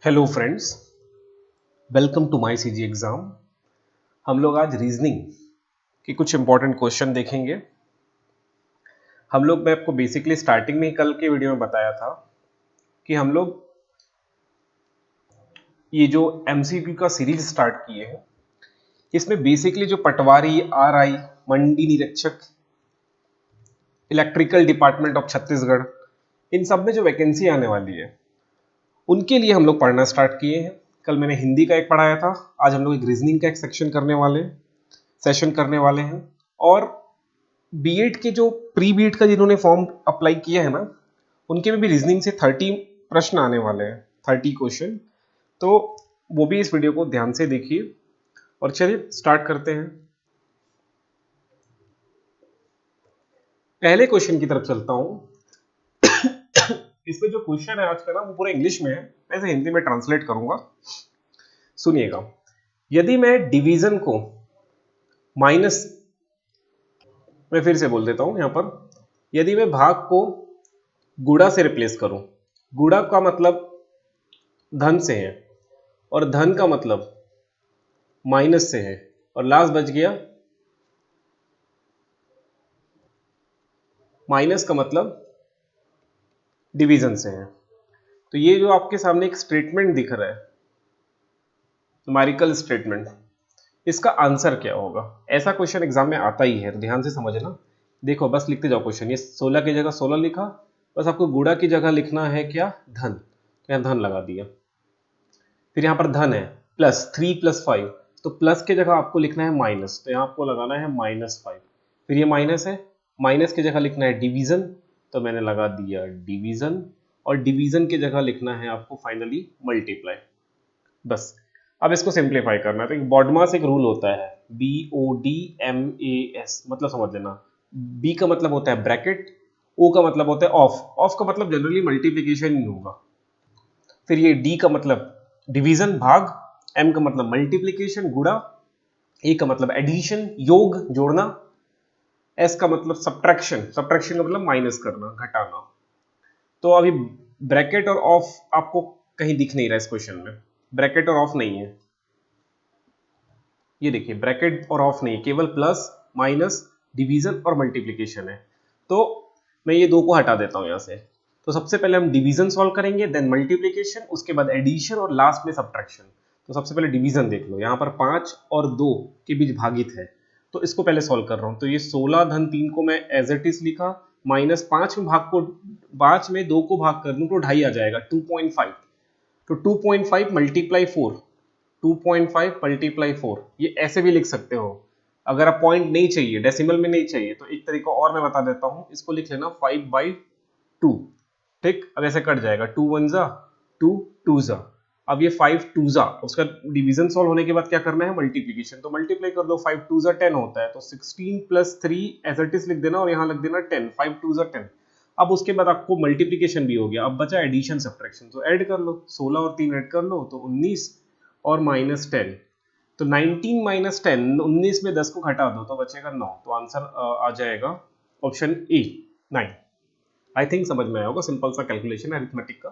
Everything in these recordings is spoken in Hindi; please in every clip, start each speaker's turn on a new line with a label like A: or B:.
A: Hello friends, welcome to my CG exam. हम लोग आज रीजनिंग के कुछ इंपॉर्टेंट क्वेश्चन देखेंगे। मैं आपको बेसिकली स्टार्टिंग में ही कल के वीडियो में बताया था कि हम लोग ये जो एमसीक्यू का सीरीज स्टार्ट किए हैं, इसमें बेसिकली जो पटवारी, आरआई, मंडी निरीक्षक, इलेक्ट्रिकल डिपार्टमेंट ऑफ छत्तीसगढ़, इन सब में जो वैकेंसी आने वाली है उनके लिए हम लोग पढ़ना स्टार्ट किए हैं। कल मैंने हिंदी का एक पढ़ाया था, आज हम लोग एक रीजनिंग का एक सेशन करने वाले हैं। और बीएड के जो प्री बीएड का जिन्होंने फॉर्म अप्लाई किया है ना, उनके में भी रीजनिंग से 30 प्रश्न आने वाले हैं, 30 क्वेश्चन। तो वो भी इस वीडियो को ध्यान से देखिए और चलिए स्टार्ट करते हैं। पहले क्वेश्चन की तरफ चलता हूं। इसमें जो क्वेश्चन है आज का ना, वो पूरा इंग्लिश में है, मैं इसे हिंदी में ट्रांसलेट करूंगा, सुनिएगा। यदि मैं डिवीजन को माइनस, मैं फिर से बोल देता हूं यहां पर, यदि मैं भाग को गुणा से रिप्लेस करूं, गुणा का मतलब धन से है और धन का मतलब माइनस से है, और लास्ट बच गया माइनस का मतलब डिवीजन से है। तो ये जो आपके सामने एक स्टेटमेंट दिख रहा है, न्यूमेरिकल स्टेटमेंट, इसका आंसर क्या होगा? ऐसा क्वेश्चन एग्जाम में आता ही है, तो ध्यान से समझना। देखो बस लिखते जाओ क्वेश्चन, ये 16 की जगह 16 लिखा, बस आपको गुणा की जगह लिखना है क्या? धन। तो यहां धन लगा दिया। फिर यहां पर धन है प्लस 3 प्लस 5, तो प्लस की जगह आपको लिखना है माइनस, तो यहां आपको लगाना है -5। फिर ये माइनस है, माइनस की जगह लिखना है डिवीजन, तो मैंने लगा दिया डिवीजन, और डिवीजन की जगह लिखना है आपको फाइनली मल्टीप्लाई। बस अब इसको सिंप्लीफाई करना है। तो एक बॉडमास एक रूल होता है, BODMAS, मतलब समझ लेना। बी का मतलब होता है ब्रैकेट, ओ का मतलब होता है ऑफ, ऑफ का मतलब जनरली मल्टीप्लीकेशन ही होगा। फिर ये डी का मतलब डिवीजन भाग, एम का मतलब मल्टीप्लीकेशन गुणा, ए का मतलब एडिशन योग जोड़ना, एस का मतलब सब्ट्रैक्शन, सब्ट्रैक्शन का मतलब माइनस करना घटाना। तो अभी ब्रैकेट और ऑफ आपको कहीं दिख नहीं रहा इस क्वेश्चन में, ब्रैकेट और ऑफ नहीं है। ये देखिए ब्रैकेट और ऑफ नहीं है, केवल प्लस माइनस डिवीजन और मल्टीप्लीकेशन है। तो मैं ये दो को हटा देता हूं यहां से। तो सबसे पहले हम डिवीजन सॉल्व करेंगे, देन मल्टीप्लीकेशन, उसके बाद एडिशन और लास्ट में सब्ट्रैक्शन। तो सबसे पहले डिवीजन देख लो, यहां पर 5 और 2 के बीच भागित है, तो इसको पहले सॉल्व कर रहा हूं। तो ये 16 धन 3 को मैं एज इट इज लिखा, माइनस 5 में भाग को, 5 में 2 को भाग कर दूं तो 2.5 आ जाएगा, 2.5। तो 2.5 मल्टीप्लाई 4, 2.5 मल्टीप्लाई 4, ये ऐसे भी लिख सकते हो। अगर आप पॉइंट नहीं चाहिए, डेसिमल में नहीं चाहिए, तो एक तरीका और मैं बता देता हूं, इसको लिख लेना 5/2। ठीक, अब ऐसे कट जाएगा, 2 1 जा 2, 2 जा। अब ये 5 2 जा, उसका डिवीजन सॉल्व होने के बाद क्या करना है? मल्टीप्लीकेशन। तो मल्टीप्लाई कर दो, 5 2 जा 10 होता है, तो 16 प्लस 3 एज इट इज लिख देना, और यहां लिख देना 10, 5 2 जा 10। अब उसके बाद आपको मल्टीप्लीकेशन भी हो गया, अब बचा एडिशन सब्ट्रैक्शन, तो ऐड कर लो, 16 और 3 ऐड कर लो तो 19 और -10। तो 19 माइनस 10, 19 में 10 को घटा दो तो बचेगा 9। तो आंसर आ जाएगा ऑप्शन ए, 9। आई थिंक समझ में आया होगा, सिंपल सा कैलकुलेशन है अरिथमेटिक का,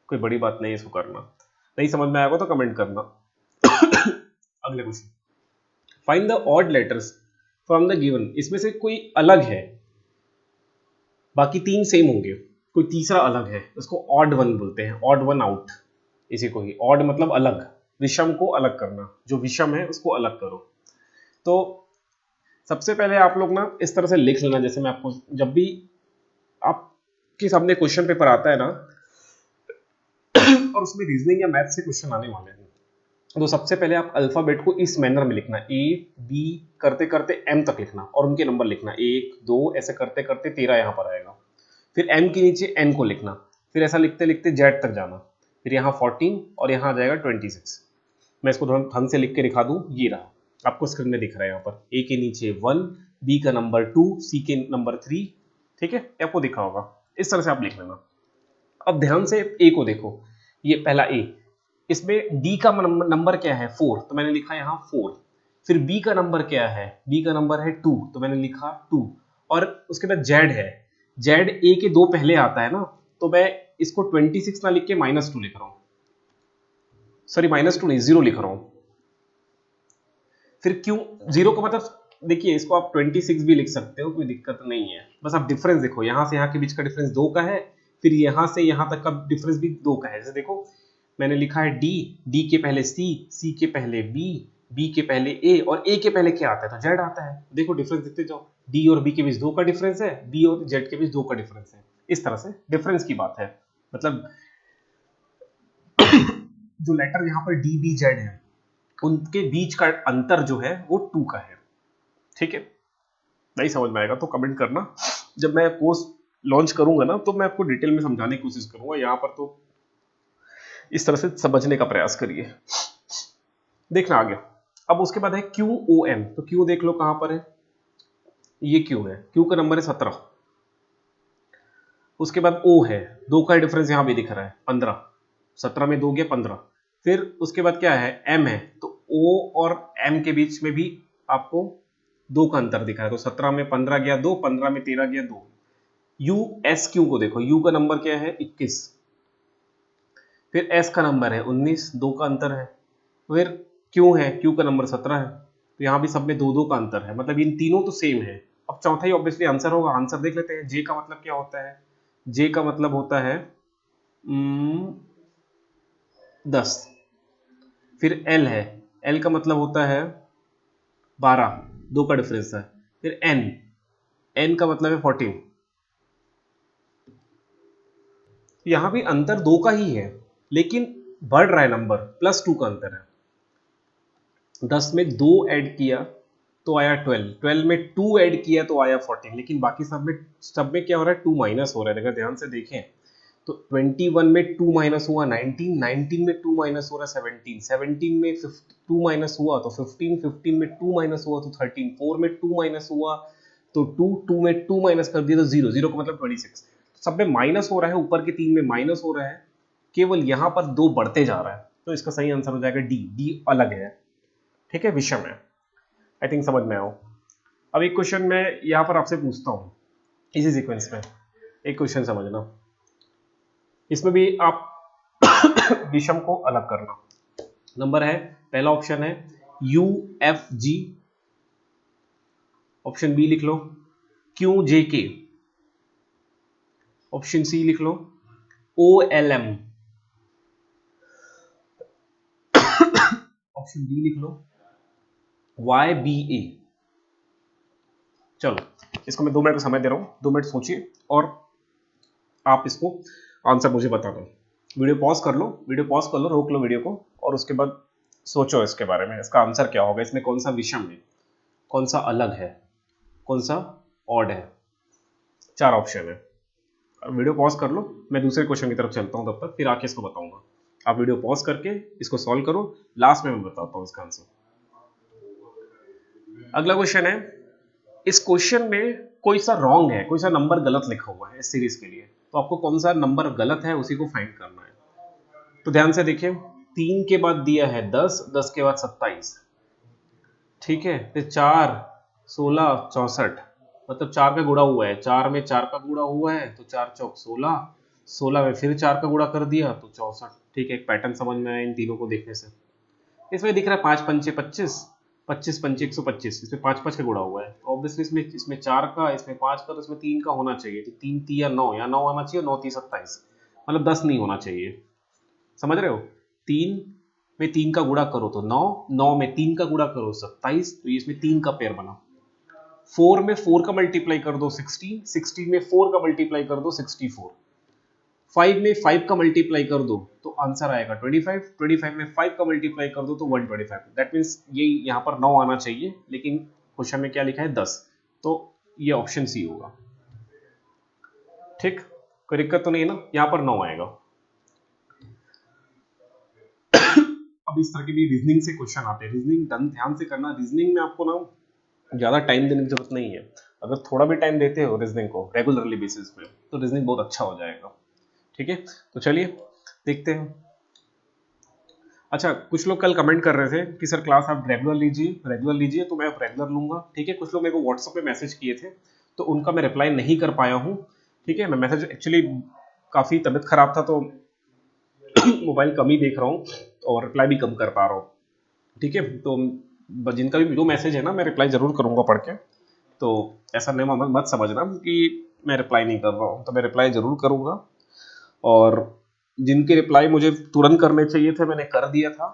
A: कोई बड़ी बात नहीं है इसको करना। नहीं समझ में आया होगा तो कमेंट करना। अगले question, find the odd letters from the given. इसमें से कोई अलग है, बाकी तीन सेम होंगे, कोई तीसरा अलग है, इसको ऑड वन बोलते हैं, ऑड वन आउट। इसी को ही ऑड मतलब अलग, विषम को अलग करना, जो विषम है उसको अलग करो। तो सबसे पहले आप लोग ना इस तरह से लिख लेना, जैसे मैं आपको, जब भी आपके सामने क्वेश्चन पेपर आता है ना और उसमें रीजनिंग या मैथ से क्वेश्चन आने वाले हैं, तो सबसे पहले आप अल्फाबेट को इस मैनर में लिखना, ए बी करते करते एम तक लिखना, और उनके नंबर लिखना 1 2, ऐसे करते करते 13 यहां पर आएगा। फिर एम के नीचे एन को लिखना, फिर ऐसा लिखते लिखते जेड तक जाना, फिर यहाँ 14 और यहाँ आ जाएगा 26। मैं इसको ढंग से लिख के दिखा दूं, ये रहा, आपको स्क्रीन में दिख रहा है यहाँ पर, ए के नीचे 1, बी का नंबर 2, सी के नंबर 3। ठीक है, आपको दिखा होगा, इस तरह से आप लिख लेना। अब ध्यान से ए को देखो, ये पहला ए, इसमें डी का नंबर क्या है? 4, तो मैंने लिखा यहाँ 4। फिर बी का नंबर क्या है? बी का नंबर है 2, तो मैंने लिखा 2। और उसके बाद जेड है, जेड ए के दो पहले आता है ना, तो मैं इसको 26 ना लिख के -2 लिख रहा हूँ। सॉरी -2 नहीं, 0 लिख रहा हूं। फिर क्यों 0 का मतलब, देखिए इसको आप 26 भी लिख सकते हो, कोई दिक्कत नहीं है। बस आप डिफरेंस देखो, यहां से यहां के बीच का डिफरेंस 2 का है, फिर यहां से यहां तक का डिफरेंस भी 2 का है। जैसे देखो मैंने लिखा है डी, डी के पहले सी, सी के पहले बी, बी के पहले ए, और ए के पहले क्या आता है? तो जेड आता है। देखो डिफरेंस देखते जाओ, डी और बी के बीच 2 का डिफरेंस है, बी और जेड के बीच 2 का डिफरेंस है। इस तरह से डिफरेंस की बात है, मतलब जो लेटर यहाँ पर डी बी जेड है उनके बीच का अंतर जो है वो 2 का है। ठीक है, नहीं समझ में आएगा तो कमेंट करना, जब मैं कोर्स लॉन्च करूंगा ना तो मैं आपको डिटेल में समझाने की कोशिश करूंगा। यहाँ पर तो इस तरह से समझने का प्रयास करिए। देखना आ गया। अब उसके बाद है क्यू ओ एम, तो क्यू देख लो कहां पर है, ये क्यू है, क्यू का नंबर है 17। उसके बाद ओ है, 2 का डिफरेंस यहां भी दिख रहा है 15, 17 में 2 गया 15। फिर उसके बाद क्या है, एम है, तो ओ और एम के बीच में भी आपको 2 का अंतर दिखा है, तो 17 में 15 गया 2, 15 में 13 गया 2। यू एस क्यू को देखो, यू का नंबर क्या है 21, फिर एस का नंबर है 19, 2 का अंतर है। फिर क्यू है, क्यू का नंबर 17 है, तो यहां भी सब में 2 2 का अंतर है, मतलब इन तीनों तो सेम है। अब चौथा ही ऑब्वियसली आंसर होगा। आंसर देख लेते हैं। जे का मतलब क्या होता है, जे का मतलब होता है 10। फिर एल है, एल का मतलब होता है 12, 2 का डिफरेंस है। फिर एन, एन का मतलब है 14। यहां भी अंतर 2 का ही है, लेकिन बढ़ रहा है नंबर, +2 का अंतर है। 10 में 2 ऐड किया तो आया 12, 12 में 2 ऐड किया तो आया 14, लेकिन बाकी सब में क्या हो रहा है, 2 माइनस हो रहा है। अगर ध्यान से देखें तो 21 में 2 माइनस हुआ 19, 19 में 2 माइनस हो रहा है 17, 17 में 2 माइनस हुआ तो 15, 15 में 2 माइनस हुआ तो 13, 4 में 2 माइनस हुआ तो 2, 2 में 2 माइनस कर दिया तो 0, 0 का मतलब 26। सब में माइनस हो रहा है, ऊपर के 3 में माइनस हो रहा है, केवल यहां पर 2 बढ़ते जा रहा है, तो इसका सही आंसर हो जाएगा डी, डी अलग है। ठीक है, विषम है। आई थिंक समझ में आओ। अब एक क्वेश्चन मैं यहां पर आपसे पूछता हूं, इसी सीक्वेंस में एक क्वेश्चन समझना, इसमें भी आप विषम को अलग करना। नंबर है, पहला ऑप्शन है U F G, option B लिख लो Q J K, option C लिख लो O L M, option D लिख लो वाई बी ए। चलो इसको मैं 2 मिनट का समय दे रहा हूं, 2 मिनट सोचिए और आप इसको आंसर मुझे बता दो। वीडियो पॉज कर लो, वीडियो पॉज कर लो, रोक लो वीडियो को, और उसके बाद सोचो इसके बारे में, इसका आंसर क्या होगा, इसमें कौन सा विषम है, कौन सा अलग है, कौन सा ऑड है। 4 ऑप्शन है। अब वीडियो पॉज कर लो, मैं दूसरे क्वेश्चन की तरफ चलता हूं, तब तक फिर आके इसको बताऊंगा। आप वीडियो पॉज करके इसको सॉल्व करो, लास्ट में मैं बताता हूं इसका आंसर। अगला क्वेश्चन है, इस क्वेश्चन में कोई सा रॉन्ग है, कोई सा नंबर गलत लिखा हुआ है इस सीरीज के लिए, तो आपको कौन सा नंबर गलत है उसी को फाइंड करना है। तो ध्यान से देखिए, 3 के बाद दिया है 10, 10 के बाद 27, ठीक है, फिर 4, 16, 64, मतलब 4 का गुणा हुआ है, 4 में 4 का गुणा हुआ है तो 4 चौक 16, 16 में फिर 4 का गुणा कर दिया तो 64। ठीक है, एक पैटर्न समझ में आया इन तीनों को देखने से। इसमें दिख रहा है 5 पंचे 25, 25 पंचे 125, इसमें 5 5 का गुणा हुआ है, ऑब्वियसली इसमें 4 का, इसमें 5 का, तो इसमें 3 का होना चाहिए, तो 3 3 या 9, या 9 आना चाहिए, 9 3 27, मतलब 10 नहीं होना चाहिए। समझ रहे हो, 3 में 3 का गुणा करो तो 9, 9 में 3 का गुणा करो 27, तो इसमें 3 का पेयर बना। 4 में 4 का मल्टीप्लाई कर दो 16, 16 में 4 का मल्टीप्लाई कर दो 64, 5 में 5 का मल्टीप्लाई कर दो तो आंसर आएगा 25, 25 में 5 का मल्टीप्लाई कर दो तो 125। दैट मीन्स ये यहाँ पर 9 आना चाहिए, लेकिन क्वेश्चन में क्या लिखा है 10, तो ये ऑप्शन सी होगा। ठीक, कोई दिक्कत तो नहीं है ना, यहाँ पर 9 आएगा। अब इस तरह के भी रीजनिंग से क्वेश्चन आते हैं, रीजनिंग ध्यान से करना। रीजनिंग में आपको ना ज्यादा टाइम देने की जरूरत नहीं है, अगर थोड़ा भी टाइम देते हो रीजनिंग को रेगुलरली बेसिस पे तो रीजनिंग बहुत अच्छा हो जाएगा। ठीक है, तो चलिए देखते हैं। अच्छा, कुछ लोग कल कमेंट कर रहे थे कि सर क्लास आप रेगुलर लीजिए, रेगुलर लीजिए, तो मैं अब रेगुलर लूंगा। ठीक है, कुछ लोग मेरे को व्हाट्सएप पे मैसेज किए थे तो उनका मैं रिप्लाई नहीं कर पाया हूँ। ठीक है, मैं मैसेज एक्चुअली काफ़ी तबीयत खराब था तो मोबाइल कम ही देख रहा हूँ और रिप्लाई भी कम कर पा रहा हूँ, ठीक है। तो जिनका भी जो मैसेज है ना मैं रिप्लाई जरूर करूँगा पढ़ के, तो ऐसा नहीं मत समझना कि मैं रिप्लाई नहीं कर रहा हूँ, तो मैं रिप्लाई जरूर करूँगा। और जिनके रिप्लाई मुझे तुरंत करने चाहिए थे मैंने कर दिया था,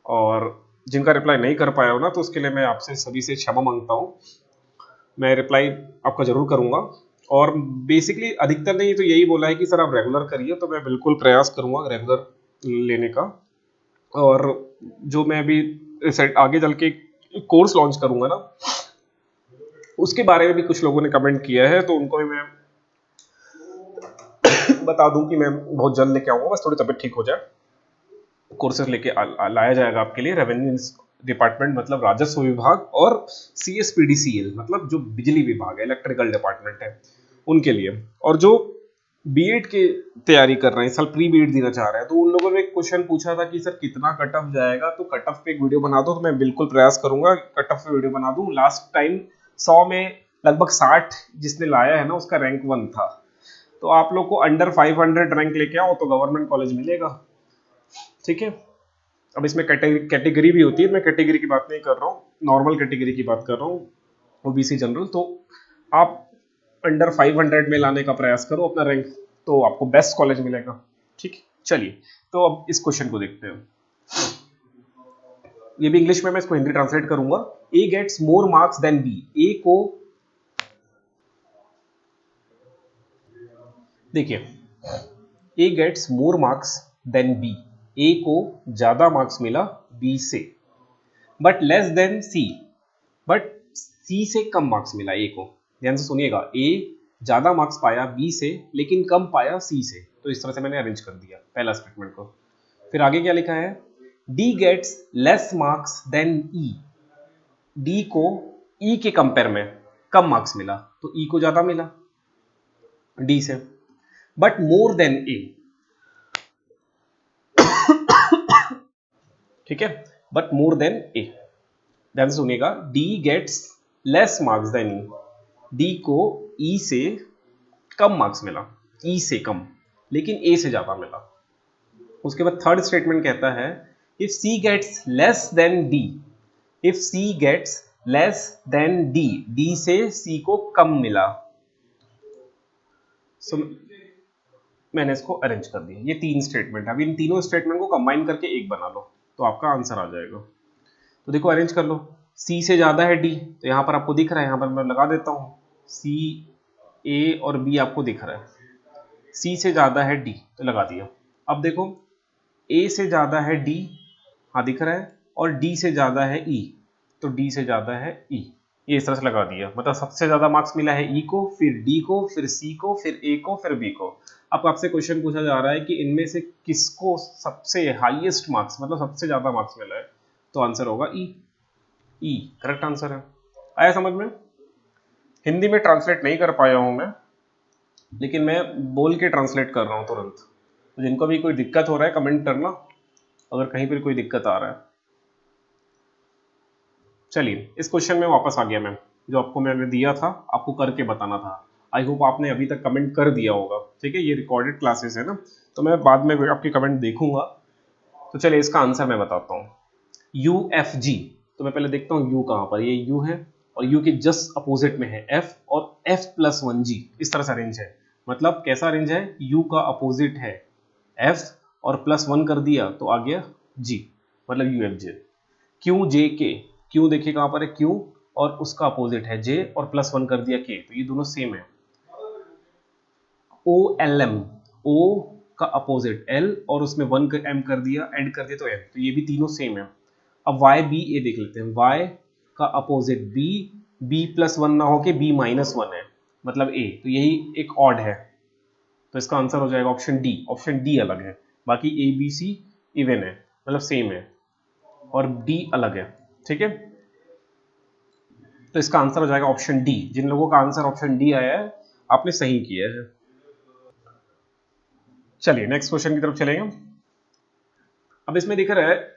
A: और जिनका रिप्लाई नहीं कर पाया हो ना तो उसके लिए मैं आपसे सभी से क्षमा मांगता हूँ। मैं रिप्लाई आपका जरूर करूँगा, और बेसिकली अधिकतर ने तो यही बोला है कि सर आप रेगुलर करिए, तो मैं बिल्कुल प्रयास करूँगा रेगुलर लेने का। और जो मैं अभी आगे चल के कोर्स लॉन्च करूँगा ना, उसके बारे में भी कुछ लोगों ने कमेंट किया है, तो उनको भी मैं बता दूं कि मैं बहुत जल्द लेके आऊँगा, बस थोड़ी तबीयत ठीक हो जाए। कोर्सेज लेके लाया जाएगा आपके लिए। रेवेन्यू डिपार्टमेंट मतलब राजस्व विभाग, और CSPDCL मतलब जो बिजली विभाग है, इलेक्ट्रिकल डिपार्टमेंट है, उनके लिए। और जो बीएड की तैयारी कर रहे हैं, साल प्री बीएड देना चाह रहे हैं, तो उन लोगों ने एक क्वेश्चन पूछा था कि सर कितना कट ऑफ जाएगा, तो कट ऑफ पे एक वीडियो बना दो। तो मैं बिल्कुल प्रयास करूंगा कट ऑफ पे वीडियो बना दूं। लास्ट टाइम 100 में लगभग 60 जिसने लाया है ना उसका रैंक 1 था। तो आप लोग को अंडर 500 रैंक लेके आओ तो गवर्नमेंट कॉलेज मिलेगा, ठीक है। अब इसमें कैटेगरी भी होती है, मैं कैटेगरी की बात नहीं कर रहा हूँ, नॉर्मल कैटेगरी की बात कर रहा हूँ, ओबीसी जनरल। तो आप अंडर 500 में लाने का प्रयास करो अपना रैंक, तो आपको बेस्ट कॉलेज मिलेगा, ठीक है। चलिए, तो अब इस क्वेश्चन को देखते हैं। ये भी इंग्लिश में, मैं इसको हिंदी ट्रांसलेट करूंगा। A gets more marks than B. A को देखिए, A gets more marks than B. A को ज्यादा मार्क्स मिला बी से, but less than C. But C से कम मार्क्स मिला ए को। ध्यान से सुनिएगा, ए ज्यादा मार्क्स पाया बी से लेकिन कम पाया सी से। तो इस तरह से मैंने अरेंज कर दिया पहला स्टेटमेंट को। फिर आगे क्या लिखा है, D gets less marks than E. D को ई के कंपेयर में कम मार्क्स मिला, तो ई को ज्यादा मिला डी से, बट मोर देन ए, ठीक है, बट मोर देन ए। ध्यान से सुनिएगा, D gets less marks than E. D को ई से कम मार्क्स मिला, ई से कम, लेकिन ए से ज्यादा मिला। उसके बाद थर्ड स्टेटमेंट कहता है, if C gets less than D. If C gets less than D, D से सी को कम मिला। सो मैंने इसको अरेंज कर दिया। ये तीन स्टेटमेंट है। अब इन तीनों स्टेटमेंट को कंबाइन करके एक बना लो, तो आपका आंसर आ जाएगा। तो देखो अरेंज कर लो। सी से ज्यादा है डी, तो यहां पर आपको दिख रहा है, यहां पर मैं लगा देता हूं, सी, ए और बी आपको दिख रहा है। सी से ज्यादा है डी, तो लगा दिया। अब देखो, ए से ज्यादा है डी, हाँ दिख रहा है, और डी से ज्यादा है ई, तो डी से ज्यादा है ई। ये इस तरह से लगा दिया। मतलब सबसे ज्यादा मार्क्स मिला है ई को, फिर डी को, फिर सी को, फिर ए को, फिर बी को। अब आपसे क्वेश्चन पूछा जा रहा है कि इनमें से किसको सबसे हाईएस्ट मार्क्स, मतलब सबसे ज्यादा मार्क्स मिला है, तो आंसर होगा ई। ई करेक्ट आंसर है। आया समझ में? हिंदी में ट्रांसलेट नहीं कर पाया हूं मैं, लेकिन मैं बोल के ट्रांसलेट कर रहा हूं तुरंत। तो जिनको भी कोई दिक्कत हो रहा है कमेंट करना, अगर कहीं पर कोई दिक्कत आ रहा है। चलिए, इस क्वेश्चन में वापस आ गया मैं, जो आपको मैंने दिया था, आपको करके बताना था। आई होप आपने अभी तक कमेंट कर दिया होगा, ठीक है। ये रिकॉर्डेड क्लासेस है ना, तो मैं बाद में आपकी कमेंट देखूंगा। तो चलिए इसका आंसर मैं बताता हूँ। यू एफ जी, तो मैं पहले देखता हूँ यू कहाँ पर, ये यू है, और यू के जस्ट अपोजिट में है एफ, और एफ प्लस 1 जी। इस तरह से अरेंज है। मतलब कैसा अरेंज है, यू का अपोजिट है एफ, और प्लस 1 कर दिया तो आ गया जी, मतलब यू एफ जे। क्यू जे के, क्यू देखिए कहां पर है क्यू, और उसका अपोजिट है जे, और प्लस 1 कर दिया के, तो ये दोनों सेम है। ओ एल एम, ओ का अपोजिट एल, और उसमें 1 एम कर दिया, एड कर दिया तो एम, तो ये भी तीनों सेम है। अब वाई बी ए देख लेते हैं। वाई का अपोजिट बी, बी प्लस 1 ना होके बी माइनस 1 है, मतलब ए, तो यही एक ऑड है, तो इसका आंसर हो जाएगा ऑप्शन डी। ऑप्शन डी अलग है, बाकी ए बी सी इवन है, मतलब सेम है, और डी अलग है, ठीक है। तो इसका आंसर हो जाएगा ऑप्शन डी। जिन लोगों का आंसर ऑप्शन डी आया है, आपने सही किया है। चलिए नेक्स्ट क्वेश्चन की तरफ चलेंगे। अब इसमें दिख रहा है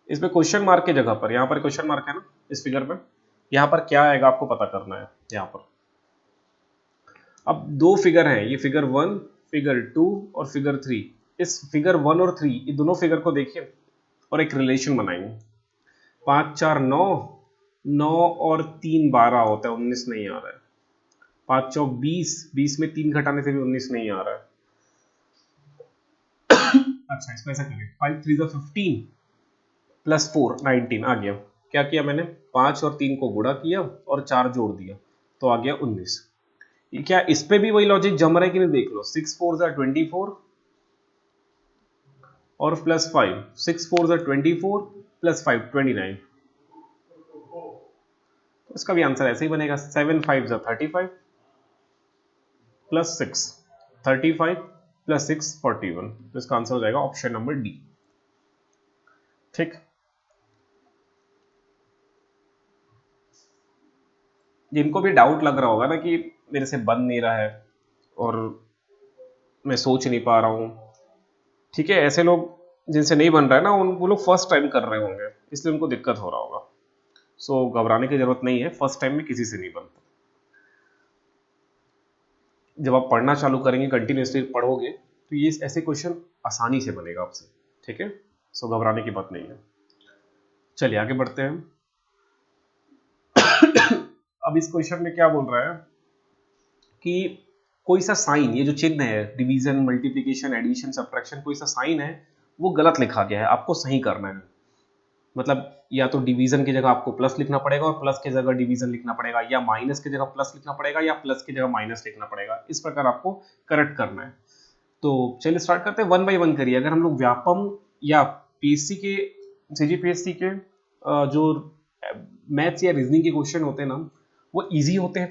A: इसमें क्वेश्चन मार्क की जगह पर, यहां पर क्वेश्चन मार्क है ना इस फिगर में, यहां पर क्या आएगा आपको पता करना है। यहां पर अब दो फिगर हैं, ये फिगर 1 फिगर 2 और फिगर 3, इस फिगर 1 और 3 ये दोनों फिगर को देखिए और एक रिलेशन बनाएंगे। 5 4 9, 9 और 3 12 होता है, 19 नहीं आ रहा है। 5 चौक 20, 20 में 3 घटाने से भी 19 नहीं आ रहा है। अच्छा इसको ऐसा करें, 5 3 15 प्लस 4 19 आ गया। क्या किया मैंने, 5 और 3 को गुणा किया और 4 जोड़ दिया तो आ गया 19। ये क्या इस पे भी वही लॉजिक जम रहा है कि नहीं देख लो। 6 4 24 और प्लस 5, 6 4 24 प्लस 5 29, तो इसका भी आंसर ऐसे ही बनेगा। 7 5 35 प्लस 6 35 प्लस 6 41, तो इसका आंसर हो जाएगा ऑप्शन नंबर डी। ठीक, जिनको भी डाउट लग रहा होगा ना कि मेरे से बन नहीं रहा है और मैं सोच नहीं पा रहा हूँ, ठीक है, ऐसे लोग जिनसे नहीं बन रहा है ना, वो लोग फर्स्ट टाइम कर रहे होंगे इसलिए उनको दिक्कत हो रहा होगा। सो घबराने की जरूरत नहीं है, फर्स्ट टाइम में किसी से नहीं बनता। जब आप पढ़ना चालू करेंगे, कंटिन्यूसली पढ़ोगे, तो ये ऐसे क्वेश्चन आसानी से बनेगा आपसे। ठीक है, सो घबराने की बात नहीं है। चलिए आगे बढ़ते हैं। अब इस क्वेश्चन में क्या बोल रहा है कि कोई सा साइन, ये जो चिन्ह है डिवीजन मल्टीप्लिकेशन एडिशन सब्ट्रैक्शन, कोई सा साइन है वो गलत लिखा गया है, आपको सही करना है। मतलब या तो डिवीजन की जगह आपको प्लस लिखना पड़ेगा और प्लस की जगह डिवीजन लिखना पड़ेगा, या माइनस की जगह प्लस लिखना पड़ेगा या प्लस की जगह माइनस लिखना पड़ेगा। इस प्रकार आपको करेक्ट करना है। तो चलिए स्टार्ट करते हैं, 1 बाय 1 करिए। अगर हम लोग व्यापम या पीएससी के, सीजीपीएससी के जो मैथ्स या रीजनिंग के क्वेश्चन होते हैं ना, वो इजी होते हैं।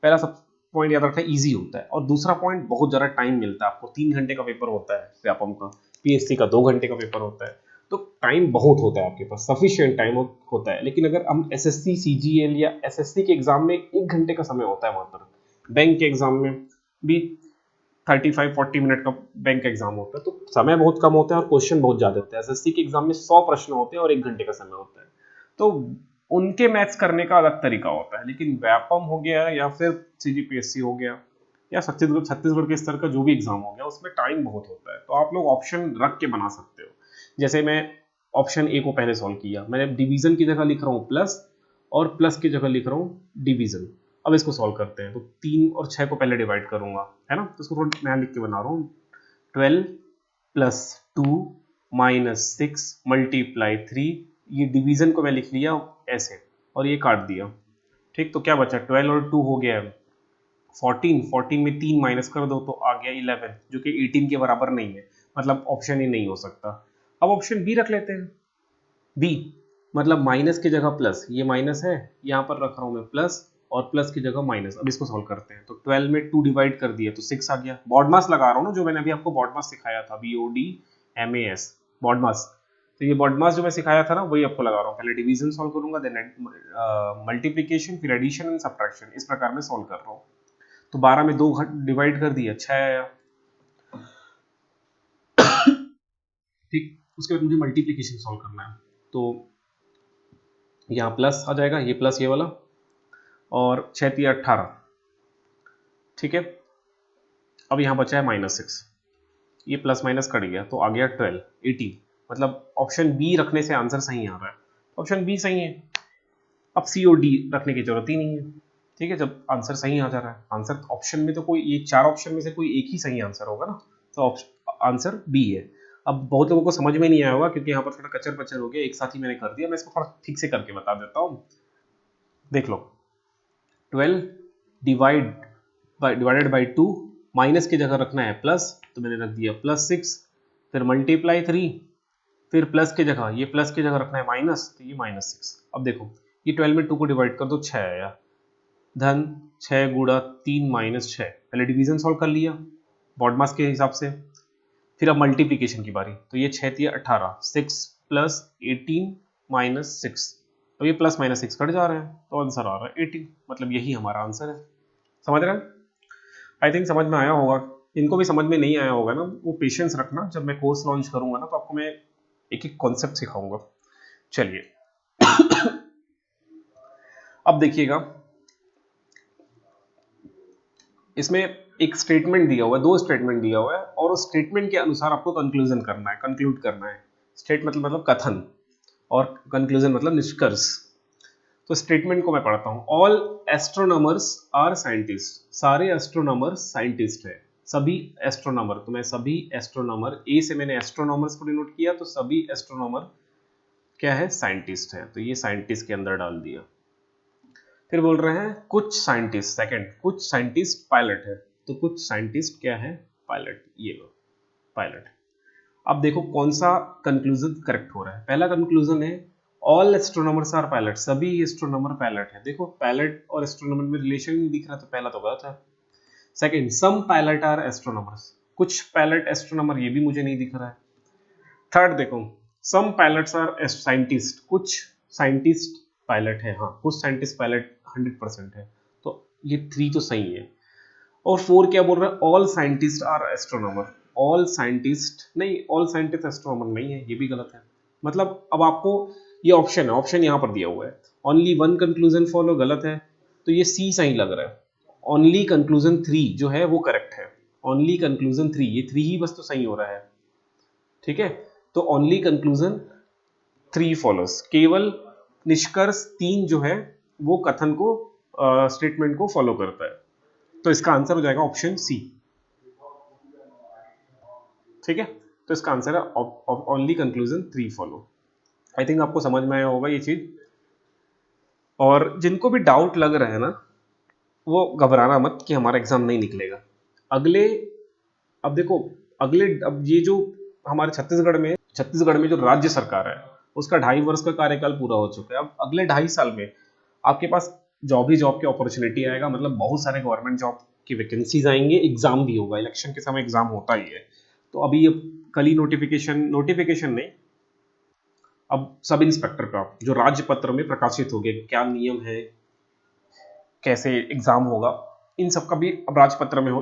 A: पहला सब पॉइंट याद रखना, इजी होता है। और दूसरा पॉइंट, बहुत ज़्यादा टाइम मिलता है आपको। 3 घंटे का पेपर होता है व्यापम का, पीएससी का 2 घंटे का पेपर होता है, तो टाइम बहुत होता है आपके पास, सफिशिएंट टाइम होता है। लेकिन अगर हम एसएससी सीजीएल या एसएससी के एग्जाम में 1 घंटे का समय होता है मात्र, बैंक के एग्जाम में भी 35-40 मिनट का बैंक एग्जाम होता है, तो समय बहुत कम होता है और क्वेश्चन बहुत ज्यादा होते हैं। एसएससी के एग्जाम में 100 प्रश्न होते हैं और 1 घंटे का समय होता है, तो उनके मैथ्स करने का अलग तरीका होता है। लेकिन व्यापम हो गया या फिर सीजीपीएससी हो गया या छत्तीसगढ़ के स्तर का जो भी एग्जाम हो गया, उसमें टाइम बहुत होता है। तो आप लोग ऑप्शन रख के बना सकते हो। जैसे मैं ऑप्शन ए को पहले सॉल्व किया, मैंने डिवीजन की जगह लिख रहा हूँ प्लस और प्लस की जगह लिख रहा हूँ डिवीजन। अब इसको सॉल्व करते हैं, तो 3 और 6 को पहले डिवाइड करूंगा, है ना, तो इसको थोड़ा नया लिख के बना रहा हूँ। 12 प्लस 2 माइनस 6 मल्टीप्लाई 3, ये डिवीजन को मैं लिख लिया ऐसे और ये काट दिया। ठीक, तो क्या बचा, 12 और 2 हो गया है 14, 14 में 3 माइनस कर दो तो आ गया 11, जो कि 18 के बराबर नहीं है, मतलब ऑप्शन ही नहीं हो सकता। अब ऑप्शन बी रख लेते हैं। बी मतलब माइनस की जगह प्लस, ये माइनस है, यहाँ पर रख रहा हूँ मैं प्लस और प्लस की जगह माइनस। अब इसको सॉल्व करते हैं, तो 12 में 2 डिवाइड कर दिया तो 6 आ गया। बॉड मास लगा रहा हूँ ना, जो मैंने अभी आपको बॉड मास सिखाया था, BODMAS बॉड मास। तो ये बॉड मास जो मैं सिखाया था ना, वही आपको लगा रहा हूँ। पहले डिवीजन सॉल्व करूंगा, देन मल्टीप्लीकेशन, फिर एडिशन एंड सब्ट्रैक्शन, इस प्रकार में सॉल्व कर रहा हूँ। तो 12 में 2 डिवाइड कर दिया, 6 आया। ठीक, उसके बाद मुझे मल्टीप्लीकेशन सॉल्व करना है, तो यहाँ प्लस आ जाएगा, ये प्लस ये वाला, और 6 3 18। ठीक है, अब यहाँ बचा है -6, ये प्लस माइनस कट गया तो आ गया 12 18, मतलब ऑप्शन बी रखने से आंसर सही आ रहा है। ऑप्शन बी सही है। अब सी और डी रखने की जरूरत ही नहीं है। ठीक है, जब आंसर सही आ जा रहा है, आंसर ऑप्शन में तो कोई, ये 4 ऑप्शन में से कोई एक ही सही आंसर होगा ना, तो आंसर बी है। अब बहुत लोगों को समझ में नहीं आया होगा क्योंकि यहाँ पर थोड़ा कचर पचर हो गया, एक साथ ही मैंने कर दिया। मैं इसको थोड़ा ठीक से करके बता देता हूँ, देख लो। 12 डिवाइडेड बाई 2, माइनस की जगह रखना है प्लस, तो मैंने रख दिया +6, फिर मल्टीप्लाई 3, फिर प्लस की जगह, ये प्लस की जगह रखना है माइनस, तो ये -6। अब देखो, ये 12 में 2 को डिवाइड कर दो, 6 आया, धन 6 गुणा 3 माइनस 6। पहले डिवीजन सॉल्व कर लिया बॉड मास के हिसाब से, फिर अब मल्टीप्लीकेशन की बारी। तो ये 6 3 18, 6 प्लस 18 माइनस 6, अब ये प्लस माइनस 6 कट जा रहे हैं तो आंसर आ रहा है 18, मतलब यही हमारा आंसर है। समझ रहे हैं? आई थिंक समझ में आया होगा। इनको भी समझ में नहीं आया होगा ना, वो पेशेंस रखना, जब मैं कोर्स लॉन्च करूंगा ना, तो आपको मैं एक एक कॉन्सेप्ट सिखाऊंगा। चलिए अब देखिएगा, इसमें एक स्टेटमेंट दिया हुआ है, 2 स्टेटमेंट दिया हुआ है और उस स्टेटमेंट के अनुसार आपको कंक्लूजन करना है, कंक्लूड करना है। स्टेट मतलब कथन और कंक्लूजन मतलब निष्कर्ष। तो स्टेटमेंट को मैं पढ़ता हूं। ऑल एस्ट्रोनॉमर्स आर साइंटिस्ट, सारे एस्ट्रोनॉमर्स साइंटिस्ट है। सभी एस्ट्रोनॉमर, तो मैं सभी एस्ट्रोनॉमर, ए से मैंने एस्ट्रोनॉमर्स को डिनोट किया, तो सभी एस्ट्रोनॉमर क्या है, साइंटिस्ट है। तो ये साइंटिस्ट के अंदर डाल दिया। फिर बोल रहे हैं कुछ साइंटिस्ट, सेकंड, कुछ साइंटिस्ट पायलट है, तो कुछ साइंटिस्ट क्या है, पायलट, ये लो पायलट। अब देखो कौन सा कंक्लूजन करेक्ट हो रहा है। पहला कंक्लूजन है ऑल एस्ट्रोनॉमर्स आर पायलट, सभी एस्ट्रोनॉमर पायलट है। देखो पायलट और एस्ट्रोनॉमर में रिलेशन नहीं दिख रहा, तो पहला तो गलत है। Second, some pilot are astronomers, कुछ पायलट एस्ट्रोनॉमर, ये भी मुझे नहीं दिख रहा है। थर्ड देखो, सम पायलट्स आर साइंटिस्ट, कुछ साइंटिस्ट पायलट है, हाँ कुछ साइंटिस्ट पायलट 100% है, तो ये 3 तो सही है। और 4 क्या बोल रहा है, all scientist are astronomer, all scientist नहीं, ऑल साइंटिस्ट एस्ट्रोनॉमर नहीं है, ये भी गलत है। मतलब अब आपको ये ऑप्शन है, ऑप्शन यहाँ पर दिया हुआ है, ओनली वन कंक्लूजन फॉलो, गलत है, तो ये सी सही लग रहा है। ओनली कंक्लूजन 3 जो है वो करेक्ट है, ओनली कंक्लूजन 3, ये 3 ही बस तो सही हो रहा है, ठीक है। तो ओनली कंक्लूजन 3 फॉलोस, केवल निष्कर्ष 3 जो है वो कथन को, स्टेटमेंट को फॉलो करता है। तो इसका आंसर हो जाएगा ऑप्शन सी, ठीक है। तो इसका आंसर है only conclusion 3 follow. I think आपको समझ में आया होगा ये चीज। और जिनको भी डाउट लग रहा है ना, वो घबराना मत कि हमारा एग्जाम नहीं निकलेगा अगले। अब देखो अगले, अब ये जो हमारे छत्तीसगढ़ में जो राज्य सरकार है उसका 2.5 वर्ष का कार्यकाल पूरा हो चुका है। अब अगले 2.5 साल में आपके पास जॉब ही जॉब की अपॉर्चुनिटी आएगा, मतलब बहुत सारे गवर्नमेंट जॉब की वैकेंसीज आएंगे, एग्जाम भी होगा, इलेक्शन के समय एग्जाम होता ही है। तो अभी कल ही नोटिफिकेशन नहीं, अब सब इंस्पेक्टर का जो राज्य पत्र में प्रकाशित हो गया, क्या नियम है, कैसे एग्जाम होगा, इन सब का भी अब राजपत्र में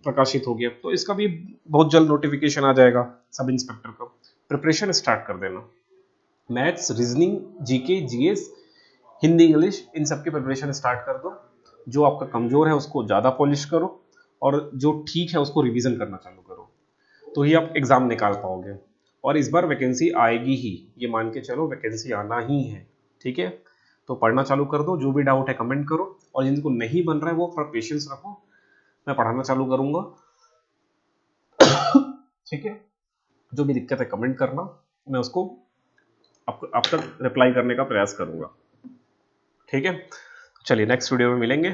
A: प्रकाशित हो गया। तो इसका भी बहुत जल्द नोटिफिकेशन आ जाएगा सब इंस्पेक्टर का। प्रिपरेशन स्टार्ट कर देना, maths, reasoning, GK, GS, Hindi, English, इन सब की प्रिपरेशन स्टार्ट कर दो। जो आपका कमजोर है उसको ज़्यादा पॉलिश करो और जो ठीक है उसको रिवीजन करना चालू करो, तो ही आप एग्ज़ाम निकाल पाओगे। और इस बार वैकेंसी आएगी ही, ये मान के चलो वैकेंसी आना ही है, ठीक है। तो पढ़ना चालू कर दो, जो भी डाउट है कमेंट करो, और जिनको नहीं बन रहा है वो थोड़ा पेशेंस रखो, मैं पढ़ाना चालू करूँगा, ठीक है। जो भी दिक्कत है कमेंट करना, मैं उसको अब तक रिप्लाई करने का प्रयास करूँगा, ठीक है। चलिए नेक्स्ट वीडियो में मिलेंगे।